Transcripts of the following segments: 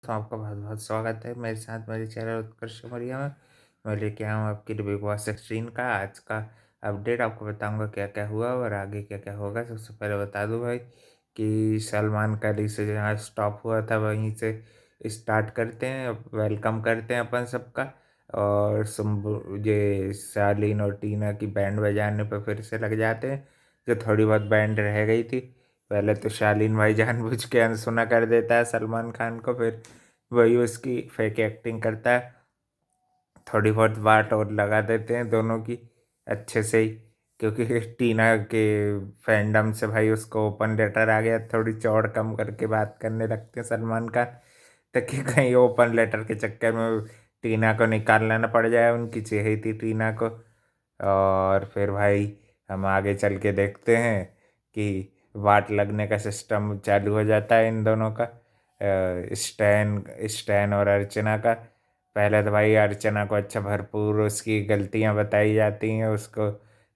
तो आपका बहुत-बहुत स्वागत है मेरे साथ मेरे चैनल उत्कर्ष मौर्य में। मैं लेके आया हूँ आपके लिए बिग बॉस 16 का आज का अपडेट। आपको बताऊँगा क्या-क्या हुआ और आगे क्या-क्या होगा। सबसे पहले बता दूँ भाई कि सलमान का से जहाँ स्टॉप हुआ था वहीं से स्टार्ट करते हैं। वेलकम करते हैं अपन सबका। और ये शालीन और टीना की बैंड बजाने पर फिर से लग जाते हैं, जो थोड़ी बहुत बैंड रह गई थी। पहले तो शालीन भाई जानबूझ के अनसुना कर देता है सलमान खान को, फिर वही उसकी फेक एक्टिंग करता है। थोड़ी बहुत वाट और लगा देते हैं दोनों की अच्छे से ही, क्योंकि टीना के फैंडम से भाई उसको ओपन लेटर आ गया। थोड़ी चौड़ कम करके बात करने लगते हैं सलमान खान, ताकि कहीं ओपन लेटर के चक्कर में टीना को निकालना ना पड़ जाए। उनकी चाहिए थी टीना को। और फिर भाई हम आगे चल के देखते हैं कि वाट लगने का सिस्टम चालू हो जाता है इन दोनों का, स्टैन स्टैन और अर्चना का। पहले तो भाई अर्चना को अच्छा भरपूर उसकी गलतियां बताई जाती हैं, उसको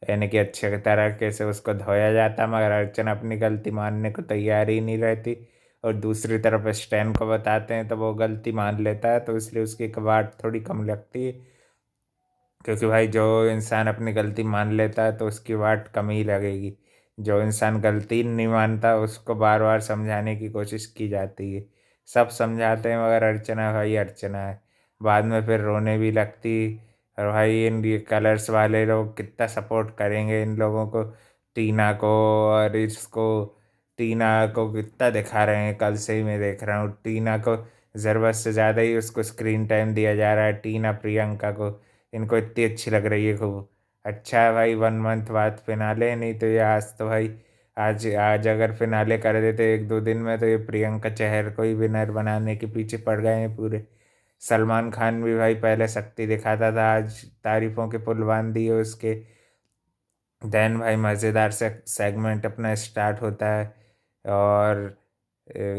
यानी कि अच्छे तरीके से उसको धोया जाता, मगर अर्चना अपनी गलती मानने को तैयार ही नहीं रहती। और दूसरी तरफ स्टैन को बताते हैं तो वो गलती मान लेता है, तो इसलिए उसकी वाट थोड़ी कम लगती है। क्योंकि भाई जो इंसान अपनी गलती मान लेता है तो उसकी वाट कम ही लगेगी। जो इंसान गलती नहीं मानता उसको बार बार समझाने की कोशिश की जाती है। सब समझाते हैं मगर अर्चना भाई अर्चना है। बाद में फिर रोने भी लगती। और भाई इन ये कलर्स वाले लोग कितना सपोर्ट करेंगे इन लोगों को, टीना को। और इसको टीना को कितना दिखा रहे हैं, कल से ही मैं देख रहा हूँ टीना को ज़रूरत से ज़्यादा ही उसको स्क्रीन टाइम दिया जा रहा है। टीना प्रियंका को इनको इतनी अच्छी लग रही है खूब। अच्छा है भाई 1 मंथ बाद फिनाले, नहीं तो ये आज तो भाई आज आज अगर फिनाले कर देते 1-2 दिन में तो ये प्रियंका चहर को ही विनर बनाने के पीछे पड़ गए हैं पूरे। सलमान खान भी भाई पहले शक्ति दिखाता था, आज तारीफों के पुल बांध दिए उसके। देन भाई मज़ेदार से सेगमेंट अपना स्टार्ट होता है। और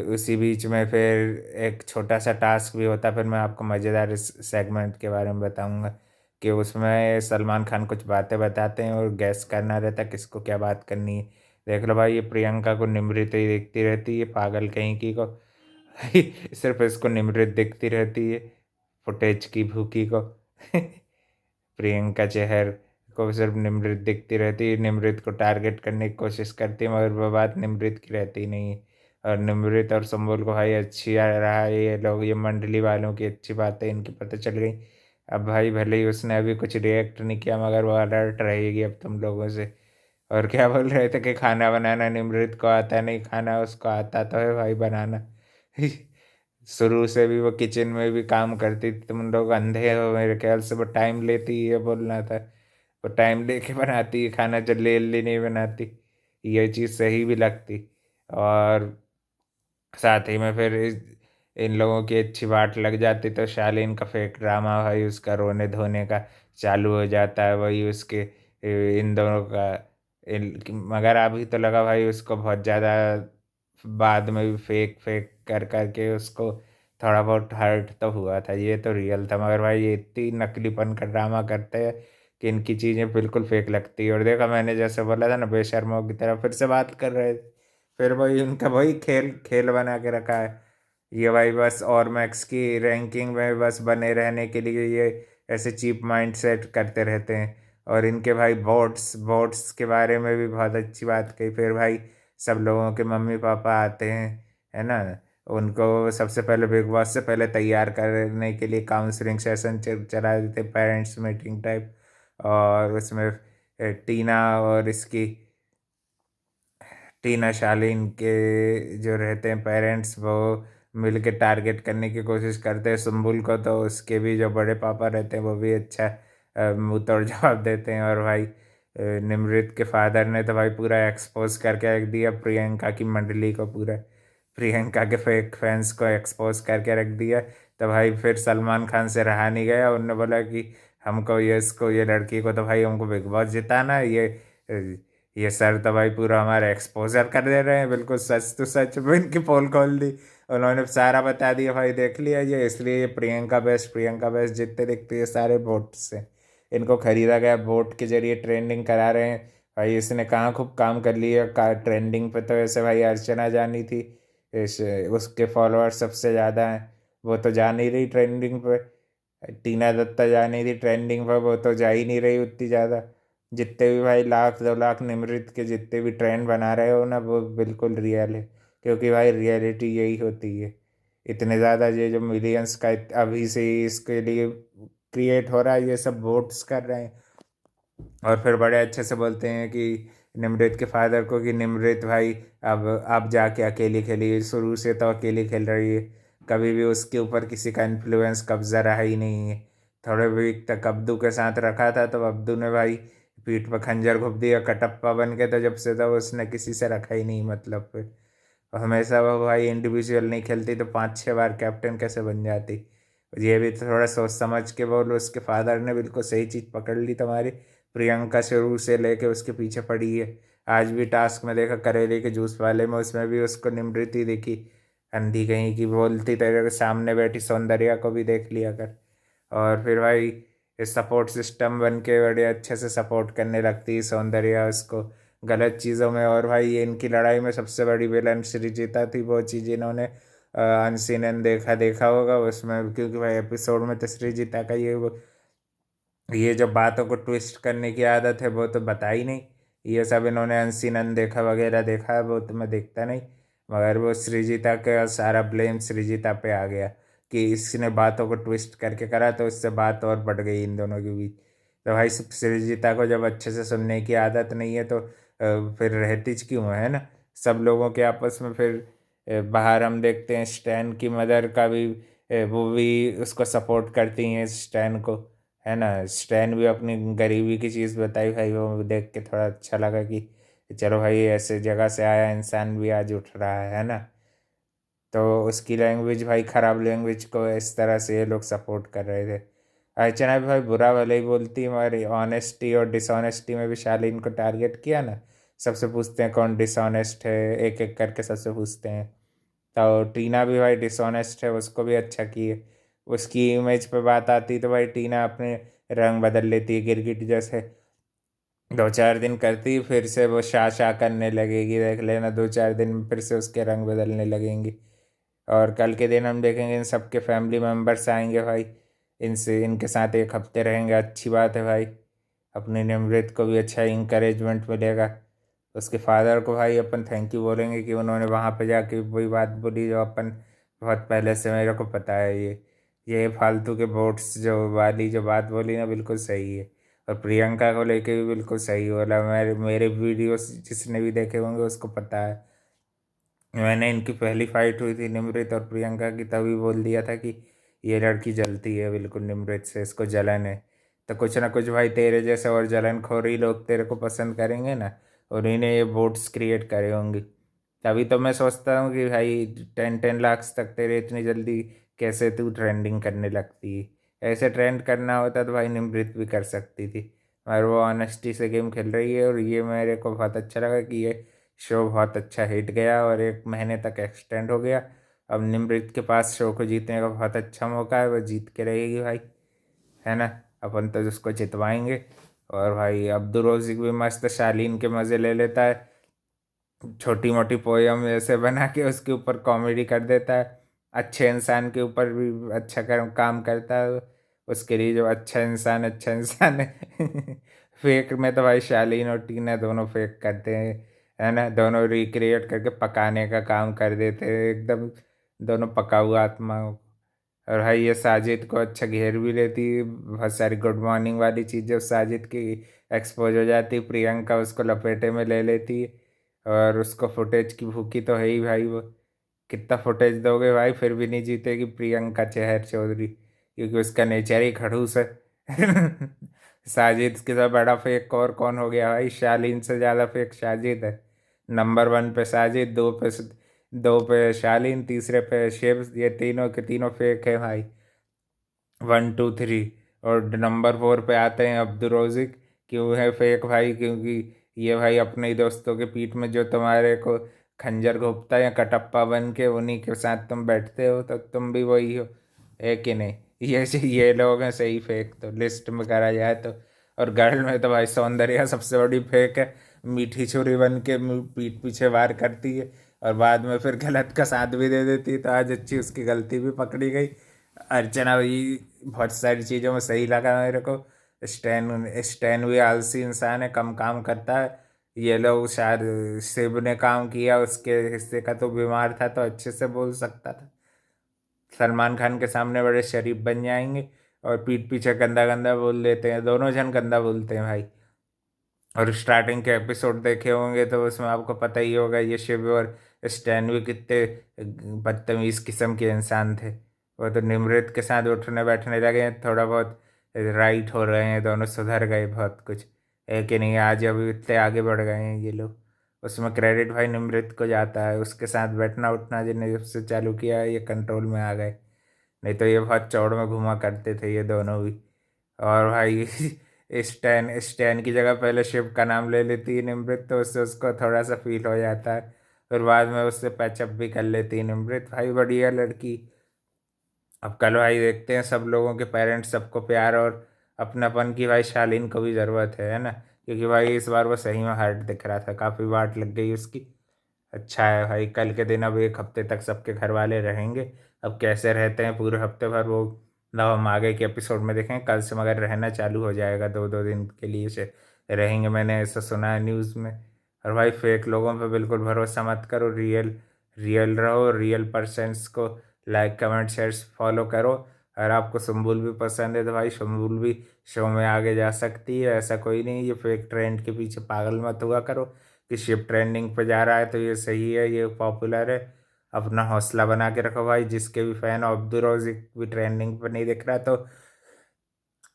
उसी बीच में फिर एक छोटा सा टास्क भी होता है। फिर मैं आपको मज़ेदार इस सेगमेंट के बारे में बताऊंगा कि उसमें सलमान खान कुछ बातें बताते हैं और गैस करना रहता है किसको क्या बात करनी है। देख लो भाई, ये प्रियंका को निमृत ही देखती रहती है, पागल कहीं की को। सिर्फ इसको निमृत दिखती रहती है, फुटेज की भूखी को। प्रियंका चहर को सिर्फ निमृत दिखती रहती है, निमृत को टारगेट करने की कोशिश करती है, मगर वह बात निमृत की रहती नहीं है। और निमृत और संबुल को भाई अच्छी आ रहा है, ये लोग ये मंडली वालों की अच्छी बातें इनकी पता चल गई। अब भाई भले ही उसने अभी कुछ रिएक्ट नहीं किया, मगर वो अलर्ट रहेगी अब तुम लोगों से। और क्या बोल रहे थे कि खाना बनाना निमृत को आता नहीं, खाना उसको आता तो है भाई बनाना। शुरू से भी वो किचन में भी काम करती थी, तुम लोग अंधे हो मेरे ख्याल से। वो टाइम लेती है, ये बोलना था। वो टाइम लेके बनाती है खाना, जल्दी जल्दी नहीं बनाती। ये चीज़ सही भी लगती। और साथ ही में फिर इन लोगों की अच्छी बात लग जाती तो शालीन का फेक ड्रामा भाई उसका रोने धोने का चालू हो जाता है। वही उसके इन दोनों का मगर अभी तो लगा भाई उसको बहुत ज़्यादा, बाद में भी फेक फेक कर करके उसको थोड़ा बहुत हर्ट तो हुआ था। ये तो रियल था, मगर भाई ये इतनी नकलीपन का ड्रामा करते हैं कि इनकी चीज़ें बिल्कुल फेक लगती है। और देखा मैंने जैसे बोला था ना, बेशर्मों की तरह फिर से बात कर रहे थे। फिर वही उनका वही खेल खेल बना के रखा है। ये भाई बस और मैक्स की रैंकिंग में बस बने रहने के लिए ये ऐसे चीप माइंड सेट करते रहते हैं। और इनके भाई बोट्स बोट्स के बारे में भी बहुत अच्छी बात कही। फिर भाई सब लोगों के मम्मी पापा आते हैं, है ना। उनको सबसे पहले बिग बॉस से पहले तैयार करने के लिए काउंसलिंग सेशन चला देते, पेरेंट्स मीटिंग टाइप। और उसमें टीना और इसकी टीना शालीन के जो रहते हैं पेरेंट्स, वो मिल के टारगेट करने की कोशिश करते हैं सुम्बुल को। तो उसके भी जो बड़े पापा रहते हैं वो भी अच्छा मुंह तोड़ जवाब देते हैं। और भाई निमृत के फादर ने तो भाई पूरा एक्सपोज करके रख दिया प्रियंका की मंडली को, पूरा प्रियंका के फेक फैंस को एक्सपोज करके रख दिया। तो भाई फिर सलमान खान से रहा नहीं गया, उन्होंने बोला कि हमको ये इसको ये लड़की को तो भाई हमको बिग बॉस जिताना है। ये सर तो भाई पूरा हमारा एक्सपोजर कर दे रहे हैं, बिल्कुल सच तो सच में इनकी पोल खोल दी। उन्होंने सारा बता दिया भाई, देख लिया ये, इसलिए ये प्रियंका बेस्ट जितने दिखती है सारे वोट से इनको खरीदा गया, वोट के जरिए ट्रेंडिंग करा रहे हैं। भाई इसने कहाँ खूब काम कर लिया का ट्रेंडिंग पे, तो ऐसे भाई अर्चना जानी थी। इस उसके फॉलोअर सबसे ज़्यादा हैं। वो तो जा नहीं रही ट्रेंडिंग पे। टीना दत्ता जा नहीं रही ट्रेंडिंग पर, वो तो जा ही नहीं रही उतनी ज़्यादा। जितने भी भाई 1,00,000 2,00,000 निमृत के जितने भी ट्रेंड बना रहे हो ना, वो बिल्कुल रियल है। क्योंकि भाई रियलिटी यही होती है। इतने ज़्यादा ये जो मिलियंस का अभी से ही इसके लिए क्रिएट हो रहा है, ये सब वोट्स कर रहे हैं। और फिर बड़े अच्छे से बोलते हैं कि निमृत के फादर को कि निमृत भाई अब जाके अकेली खेली, शुरू से तो अकेली खेल रही है, कभी भी उसके ऊपर किसी का इन्फ्लुएंस कब्जा रहा ही नहीं है। थोड़े वीक तक अब्दू के साथ रखा था, तो अब्दू ने भाई पीठ पर खंजर घुप दिया कटप्पा बन के, तो जब से तो उसने किसी से रखा ही नहीं मतलब फिर। और हमेशा वो भाई इंडिविजुअल नहीं खेलती तो 5-6 बार कैप्टन कैसे बन जाती। ये भी तो थोड़ा सोच समझ के बोलो, उसके फादर ने बिल्कुल सही चीज़ पकड़ ली तुम्हारी। प्रियंका शुरू से लेके उसके पीछे पड़ी है। आज भी टास्क में देखा करेले के जूस वाले में, उसमें भी उसको निमृति दिखी, अंधी कहीं की बोलती तेरे के सामने बैठी सौंदर्या को भी देख लिया कर। और फिर भाई सपोर्ट सिस्टम बन के बड़े अच्छे से सपोर्ट करने लगती है सौंदर्या उसको गलत चीज़ों में। और भाई ये इनकी लड़ाई में सबसे बड़ी विलन सृजिता थी, वो चीज़ इन्होंने अनसीन देखा देखा होगा उसमें, क्योंकि भाई एपिसोड में तो सृजिता का ये जो बातों को ट्विस्ट करने की आदत है वो तो बता ही नहीं। ये सब इन्होंने अनसीन अनदेखा वगैरह देखा है, वो तो मैं देखता नहीं। मगर वो सृजिता का सारा ब्लेम सृजिता पे आ गया कि इसने बातों को ट्विस्ट करके करा, तो इससे बात और बढ़ गई इन दोनों के बीच। तो भाई सृजिता को जब अच्छे से सुनने की आदत नहीं है तो फिर रहतीज क्यों है ना सब लोगों के आपस में फिर। बाहर हम देखते हैं स्टैन की मदर का भी, वो भी उसको सपोर्ट करती हैं स्टैन को, है ना। स्टैन भी अपनी गरीबी की चीज़ बताई भाई, वो देख के थोड़ा अच्छा लगा कि चलो भाई ऐसे जगह से आया इंसान भी आज उठ रहा है ना। तो उसकी लैंग्वेज भाई ख़राब लैंग्वेज को इस तरह से ये लोग सपोर्ट कर रहे थे। अर्चना भी भाई बुरा भले ही बोलती है, मगर ऑनेस्टी और डिसऑनेस्टी में भी शालीन को टारगेट किया ना। सबसे पूछते हैं कौन डिसऑनेस्ट है, एक एक करके सबसे पूछते हैं। तो टीना भी भाई डिसऑनेस्ट है, उसको भी अच्छा की है। उसकी इमेज पे बात आती तो भाई टीना अपने रंग बदल लेती है गिरगिट जैसे। 2-4 दिन करती फिर से वो शाह शाह करने लगेगी, देख लेना 2-4 दिन में फिर से उसके रंग बदलने लगेंगे। और कल के दिन हम देखेंगे इन सबके फैमिली मेम्बर्स आएंगे भाई, इनसे इनके साथ एक हफ्ते रहेंगे, अच्छी बात है भाई। अपनी निमृत को भी अच्छा इंकरेजमेंट मिलेगा। उसके फादर को भाई अपन थैंक यू बोलेंगे कि उन्होंने वहाँ पे जाके वही बात बोली जो अपन बहुत पहले से मेरे को पता है। ये फालतू के वोट्स जो वाली जो बात बोली ना बिल्कुल सही है। और प्रियंका को लेके भी बिल्कुल सही बोला। मेरे वीडियोस जिसने भी देखे होंगे उसको पता है। मैंने इनकी पहली फाइट हुई थी निमृत और प्रियंका की, तभी बोल दिया था कि ये लड़की जलती है बिल्कुल निमृत से, इसको जलन है। तो कुछ ना कुछ भाई तेरे जैसे और जलनखोरी लोग तेरे को पसंद करेंगे ना, और इन्हें ये वोट्स क्रिएट करे होंगे। तभी तो मैं सोचता हूँ कि भाई 10-10 लाख तक तेरे इतनी जल्दी कैसे तू ट्रेंडिंग करने लगती है। ऐसे ट्रेंड करना होता तो भाई निमृत भी कर सकती थी। और वो ऑनेस्टी से गेम खेल रही है, और ये मेरे को बहुत अच्छा लगा कि ये शो बहुत अच्छा हिट गया और 1 महीने तक एक्सटेंड हो गया। अब निमृत के पास शो को जीतने का बहुत अच्छा मौका है, वो जीत के रहेगी भाई, है ना। अपन तो उसको जितवाएंगे। और भाई अब्दुल रोजिक भी मस्त शालीन के मज़े ले लेता है, छोटी मोटी पोयम ऐसे बना के उसके ऊपर कॉमेडी कर देता है। अच्छे इंसान के ऊपर भी अच्छा काम करता है। उसके लिए जो अच्छा इंसान है फेक में तो भाई शालीन और टीना दोनों फेक करते हैं, है ना। दोनों रिक्रिएट करके पकाने का काम कर देते हैं एकदम, दोनों पका हुआ आत्माओं को। और भाई ये साजिद को अच्छा घेर भी लेती है, बहुत सारी गुड मॉर्निंग वाली चीज़ जब साजिद की एक्सपोज हो जाती है, प्रियंका उसको लपेटे में ले लेती है। और उसको फुटेज की भूखी तो है ही भाई वो। कितना फुटेज दोगे भाई फिर भी नहीं जीतेगी प्रियंका चहर चौधरी, क्योंकि उसका नेचर ही खड़ूस है साजिद के साथ बड़ा फेक और कौन हो गया भाई, शालीन से ज़्यादा फेक साजिद है। नंबर 1 पे साजिद, दो पे शालीन, तीसरे पे शिव, ये तीनों के तीनों फेक है भाई। 1 2 3। और नंबर 4 पे आते हैं अब्दुल रोजिक। क्यों है फेक भाई, क्योंकि ये भाई अपने ही दोस्तों के पीठ में जो तुम्हारे को खंजर घोंपता है या कटप्पा बन के उन्हीं के साथ तुम बैठते हो, तो तुम भी वही हो, है कि नहीं। ये लोग हैं सही फेक तो लिस्ट में करा जाए तो। और गर्ल में तो भाई सौंदर्या सबसे बड़ी फेक है, मीठी छुरी बन के पीठ पीछे वार करती है। और बाद में फिर गलत का साथ भी दे देती, तो आज अच्छी उसकी गलती भी पकड़ी गई। अर्चना भी बहुत सारी चीज़ों में सही लगा मेरे को। स्टैन स्टैन भी आलसी इंसान है, कम काम करता है। ये लोग शायद शिव ने काम किया, उसके हिस्से का तो बीमार था, तो अच्छे से बोल सकता था। सलमान खान के सामने बड़े शरीफ बन जाएंगे और पीठ पीछे गंदा गंदा बोल देते हैं, दोनों जन गंदा बोलते हैं भाई। और स्टार्टिंग के एपिसोड देखे होंगे तो उसमें आपको पता ही होगा ये शिव और स्टैन भी कितने बदतमीज किस्म के इंसान थे। वो तो निमृत के साथ उठने बैठने लगे हैं, थोड़ा बहुत राइट हो रहे हैं, दोनों सुधर गए बहुत कुछ है कि नहीं। आज अभी इतने आगे बढ़ गए हैं ये लोग। उसमें क्रेडिट भाई निमृत को जाता है, उसके साथ बैठना उठना जिन्हें जब से चालू किया है ये कंट्रोल में आ गए। नहीं तो ये बहुत चौड़ में घुमा करते थे ये दोनों भी। और भाई स्टैन स्टैन की जगह पहले शिव का नाम ले लेती है निमृत, तो उससे उसको थोड़ा सा फील हो जाता है। फिर बाद में उससे पैचअप भी कर लेती है निमृत, भाई बढ़िया लड़की। अब कल भाई देखते हैं सब लोगों के पेरेंट्स सबको प्यार और अपनापन की भाई शालीन को भी ज़रूरत है ना। क्योंकि भाई इस बार वो सही में हर्ट दिख रहा था, काफ़ी वाट लग गई उसकी। अच्छा है भाई, कल के दिन अब एक हफ्ते तक सबके घर वाले रहेंगे। अब कैसे रहते हैं पूरे हफ्ते भर वो ना हम आगे के एपिसोड में देखें। कल से मगर रहना चालू हो जाएगा, 2-2 दिन के लिए से रहेंगे, मैंने ऐसा सुना है न्यूज़ में। और भाई फेक लोगों पे बिल्कुल भरोसा मत करो, रियल रियल रहो, रियल पर्सन्स को लाइक कमेंट शेयर फॉलो करो। अगर आपको सुम्बुल भी पसंद है तो भाई सुम्बुल भी शो में आगे जा सकती है, ऐसा कोई नहीं। ये फेक ट्रेंड के पीछे पागल मत हुआ करो कि शिप ट्रेंडिंग पे जा रहा है तो ये सही है, ये पॉपुलर है। अपना हौसला बना के रखो भाई, जिसके भी फैन हो, अब्दुल रोज़िक भी ट्रेंडिंग पे नहीं दिख रहा तो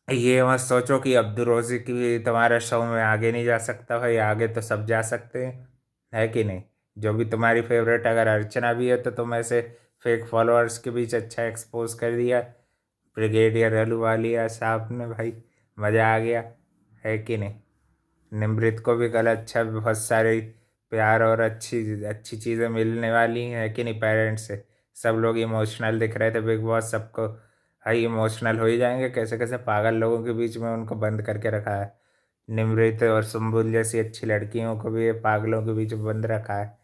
ये मत सोचो कि अब्दुल रोज़िक भी तुम्हारे शो में आगे नहीं जा सकता। भाई आगे तो सब जा सकते हैं, है कि नहीं। जो भी तुम्हारी फेवरेट अगर अर्चना भी है तो तुम ऐसे फेक फॉलोअर्स के बीच अच्छा एक्सपोज कर दिया ब्रिगेडियर अहलूवालिया साहब ने, भाई मज़ा आ गया, है कि नहीं। निमृत को भी कल अच्छा बहुत सारे प्यार और अच्छी अच्छी चीज़ें मिलने वाली हैं, है कि नहीं, पेरेंट्स से। सब लोग इमोशनल दिख रहे थे बिग बॉस सबको, भाई इमोशनल हो ही जाएंगे। कैसे कैसे पागल लोगों के बीच में उनको बंद करके रखा है। निमृत और सुम्बुल जैसी अच्छी लड़कियों को भी ये पागलों के बीच में बंद रखा है।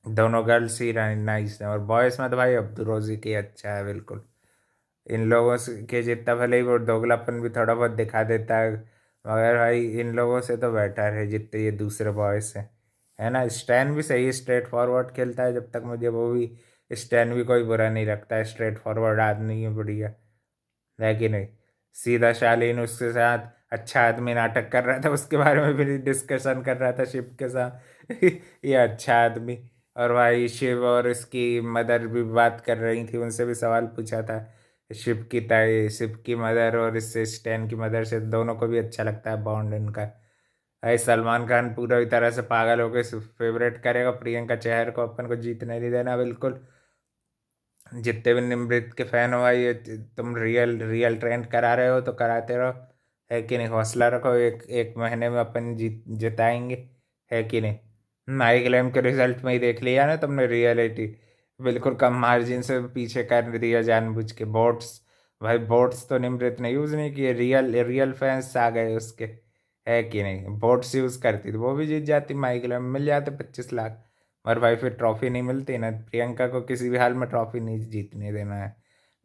दोनों गर्ल्स ही नाइस हैं, और बॉयज़ में तो भाई अब्दुल रोज़ी की अच्छा है बिल्कुल। इन लोगों के जितना भले ही वो दोगलापन भी थोड़ा बहुत दिखा देता है, मगर भाई इन लोगों से तो बेटर है जितने ये दूसरे बॉयज हैं, है ना। स्टैन भी सही स्ट्रेट फॉरवर्ड खेलता है, जब तक मुझे वो भी स्टैन भी कोई बुरा नहीं लगता है, स्ट्रेट फॉरवर्ड आदमी है बढ़िया, है कि नहीं। सीधा शालीन उसके साथ अच्छा आदमी नाटक कर रहा था, उसके बारे में भी डिस्कशन कर रहा था शिव के साथ ये अच्छा आदमी। और भाई शिव और इसकी मदर भी बात कर रही थी, उनसे भी सवाल पूछा था। शिव की ताई, शिव की मदर और इससे स्टैन की मदर से दोनों को भी अच्छा लगता है बॉन्ड इनका। भाई सलमान खान पूरी तरह से पागल होकर फेवरेट करेगा प्रियंका चहर को, अपन को जीतने नहीं देना बिल्कुल। जितने भी निमृत के फैन हो भाई, ये तुम रियल रियल ट्रेंड करा रहे हो तो कराते रहो, है कि नहीं। हौसला रखो, एक एक महीने में अपन जिताएंगे, है कि नहीं। माई क्लेम के रिजल्ट में ही देख लिया ना तुमने, रियलिटी बिल्कुल कम मार्जिन से पीछे कर दिया जानबूझ के। बोट्स, भाई बोट्स तो निमृत ने यूज़ नहीं किए, रियल रियल फैंस आ गए उसके, है कि नहीं। बोट्स यूज़ करती तो वो भी जीत जाती, माई क्लेम मिल जाते 25 लाख। और भाई फिर ट्रॉफी नहीं मिलती ना, प्रियंका को किसी भी हाल में ट्रॉफी नहीं जीतने देना है।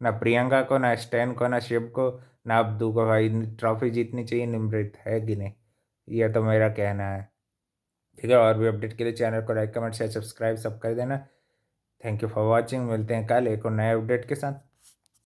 ना प्रियंका को, ना स्टैन को, ना शिव को, ना अब्दू को, भाई ट्रॉफी जीतनी चाहिए निमृत, है कि नहीं। यह तो मेरा कहना है। ठीक है, और भी अपडेट के लिए चैनल को लाइक कमेंट शेयर सब्सक्राइब सब कर देना। थैंक यू फॉर वॉचिंग, मिलते हैं कल एक और नए अपडेट के साथ।